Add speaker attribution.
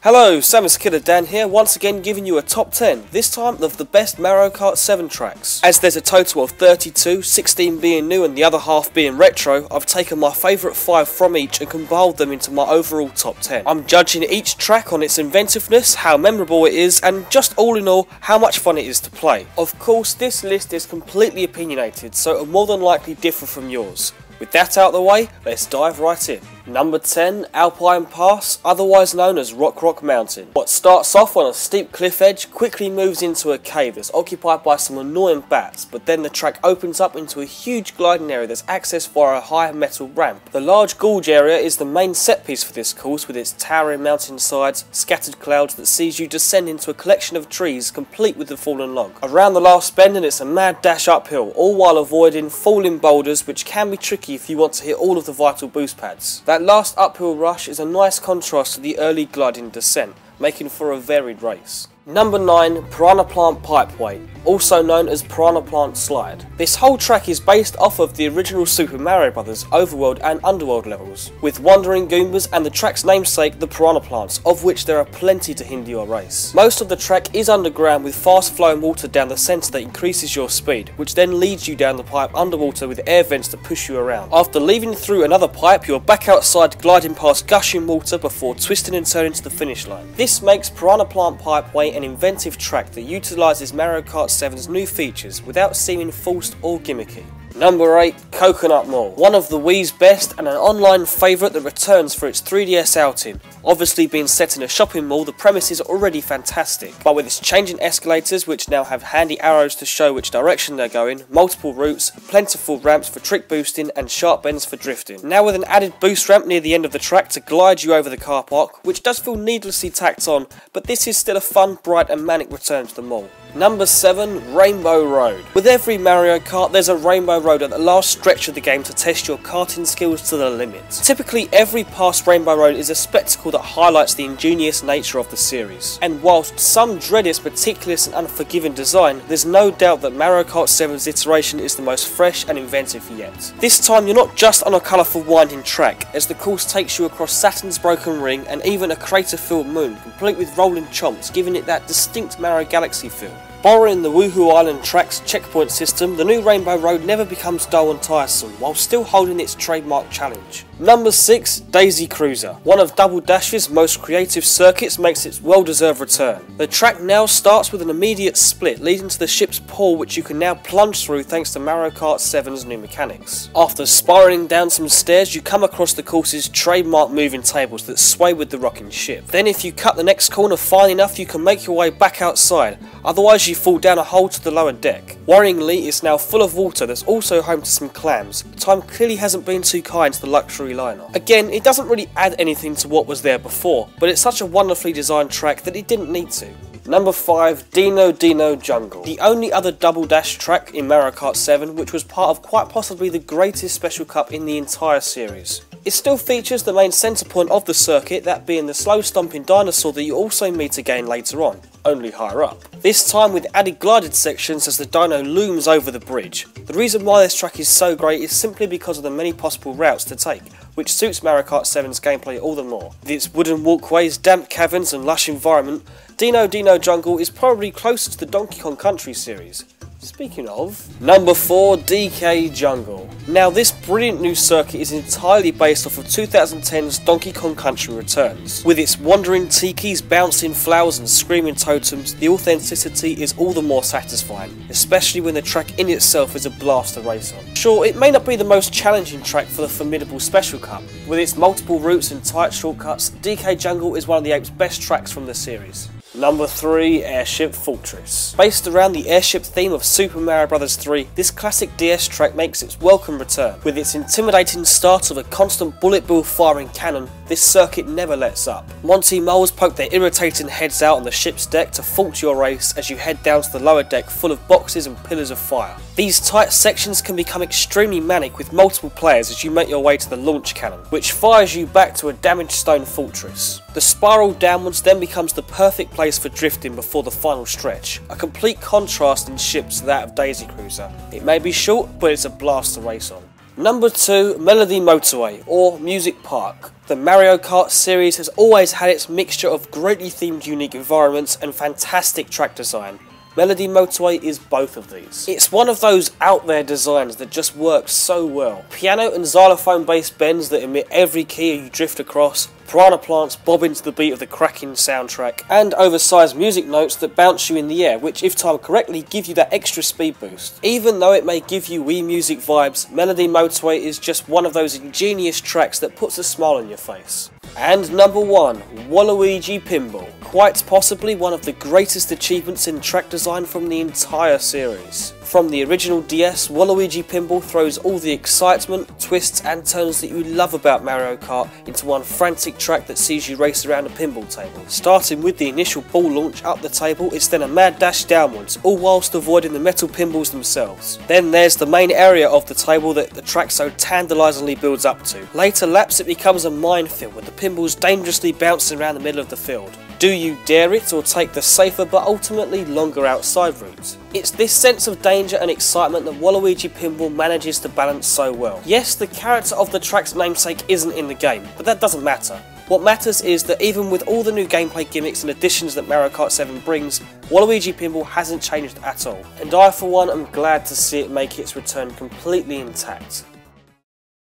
Speaker 1: Hello, Samus Killer Dan here, once again giving you a top 10, this time of the best Mario Kart 7 tracks. As there's a total of 32, 16 being new and the other half being retro, I've taken my favourite 5 from each and compiled them into my overall top 10. I'm judging each track on its inventiveness, how memorable it is, and just all in all, how much fun it is to play. Of course, this list is completely opinionated, so it'll more than likely differ from yours. With that out of the way, let's dive right in. Number 10, Alpine Pass, otherwise known as Rock Mountain. What starts off on a steep cliff edge quickly moves into a cave that's occupied by some annoying bats, but then the track opens up into a huge gliding area that's accessed via a high metal ramp. The large gorge area is the main set piece for this course, with its towering mountain sides, scattered clouds that sees you descend into a collection of trees complete with the fallen log. Around the last bend and it's a mad dash uphill, all while avoiding falling boulders, which can be tricky if you want to hit all of the vital boost pads. That last uphill rush is a nice contrast to the early gliding descent, making for a varied race. Number 9, Piranha Plant Pipeway, also known as Piranha Plant Slide. This whole track is based off of the original Super Mario Bros. Overworld and Underworld levels, with wandering Goombas and the track's namesake, the Piranha Plants, of which there are plenty to hinder your race. Most of the track is underground with fast flowing water down the centre that increases your speed, which then leads you down the pipe underwater with air vents to push you around. After leaving through another pipe, you're back outside gliding past gushing water before twisting and turning to the finish line. This makes Piranha Plant Pipeway an inventive track that utilises Mario Kart 7's new features without seeming forced or gimmicky. Number 8, Coconut Mall, one of the Wii's best and an online favourite that returns for its 3DS outing. Obviously being set in a shopping mall, the premise is already fantastic, but with its changing escalators which now have handy arrows to show which direction they're going, multiple routes, plentiful ramps for trick boosting and sharp bends for drifting. Now with an added boost ramp near the end of the track to glide you over the car park, which does feel needlessly tacked on, but this is still a fun, bright and manic return to the mall. Number 7, Rainbow Road. With every Mario Kart, there's a Rainbow Road at the last stretch of the game to test your karting skills to the limit. Typically, every past Rainbow Road is a spectacle that highlights the ingenious nature of the series. And whilst some dread its meticulous and unforgiving design, there's no doubt that Mario Kart 7's iteration is the most fresh and inventive yet. This time, you're not just on a colourful winding track, as the course takes you across Saturn's broken ring and even a crater-filled moon, complete with rolling chomps, giving it that distinct Mario Galaxy feel. Borrowing the Woohoo Island track's checkpoint system, the new Rainbow Road never becomes dull and tiresome, while still holding its trademark challenge. Number 6, Daisy Cruiser. One of Double Dash's most creative circuits makes its well-deserved return. The track now starts with an immediate split leading to the ship's pool, which you can now plunge through thanks to Mario Kart 7's new mechanics. After spiralling down some stairs, you come across the course's trademark moving tables that sway with the rocking ship. Then if you cut the next corner fine enough, you can make your way back outside, otherwise you fall down a hole to the lower deck. Worryingly, it's now full of water that's also home to some clams. Time clearly hasn't been too kind to the luxury liner. Again, it doesn't really add anything to what was there before, but it's such a wonderfully designed track that it didn't need to. Number 5, Dino Jungle, the only other Double Dash track in Mario Kart 7 which was part of quite possibly the greatest special cup in the entire series. It still features the main centre point of the circuit, that being the slow stomping dinosaur that you also meet again later on, only higher up. This time with added glided sections as the dino looms over the bridge. The reason why this track is so great is simply because of the many possible routes to take, which suits Mario Kart 7's gameplay all the more. With its wooden walkways, damp caverns and lush environment, Dino Jungle is probably closer to the Donkey Kong Country series. Speaking of, number 4, DK Jungle. Now this brilliant new circuit is entirely based off of 2010's Donkey Kong Country Returns. With its wandering tikis, bouncing flowers and screaming totems, the authenticity is all the more satisfying, especially when the track in itself is a blast to race on. Sure, it may not be the most challenging track for the formidable Special Cup. With its multiple routes and tight shortcuts, DK Jungle is one of the 8's best tracks from the series. Number 3, Airship Fortress. Based around the airship theme of Super Mario Bros. 3, this classic DS track makes its welcome return. With its intimidating start of a constant bullet bill firing cannon, this circuit never lets up. Monty moles poke their irritating heads out on the ship's deck to fault your race as you head down to the lower deck full of boxes and pillars of fire. These tight sections can become extremely manic with multiple players as you make your way to the launch cannon, which fires you back to a damaged stone fortress. The spiral downwards then becomes the perfect place for drifting before the final stretch, a complete contrast in ships to that of Daisy Cruiser. It may be short, but it's a blast to race on. Number 2, Melody Motorway, or Music Park. The Mario Kart series has always had its mixture of greatly themed unique environments and fantastic track design. Melody Motorway is both of these. It's one of those out there designs that just works so well. Piano and xylophone based bends that emit every key you drift across, piranha plants bobbing to the beat of the cracking soundtrack, and oversized music notes that bounce you in the air, which if timed correctly give you that extra speed boost. Even though it may give you Wii Music vibes, Melody Motorway is just one of those ingenious tracks that puts a smile on your face. And number 1, Waluigi Pinball. Quite possibly one of the greatest achievements in track design from the entire series. From the original DS, Waluigi Pinball throws all the excitement, twists and turns that you love about Mario Kart into one frantic track that sees you race around a pinball table. Starting with the initial ball launch up the table, it's then a mad dash downwards, all whilst avoiding the metal pinballs themselves. Then there's the main area of the table that the track so tantalisingly builds up to. Later laps it becomes a minefield with the pinballs dangerously bouncing around the middle of the field. Do you dare it or take the safer but ultimately longer outside route? It's this sense of danger and excitement that Waluigi Pinball manages to balance so well. Yes, the character of the track's namesake isn't in the game, but that doesn't matter. What matters is that even with all the new gameplay gimmicks and additions that Mario Kart 7 brings, Waluigi Pinball hasn't changed at all. And I for one am glad to see it make its return completely intact.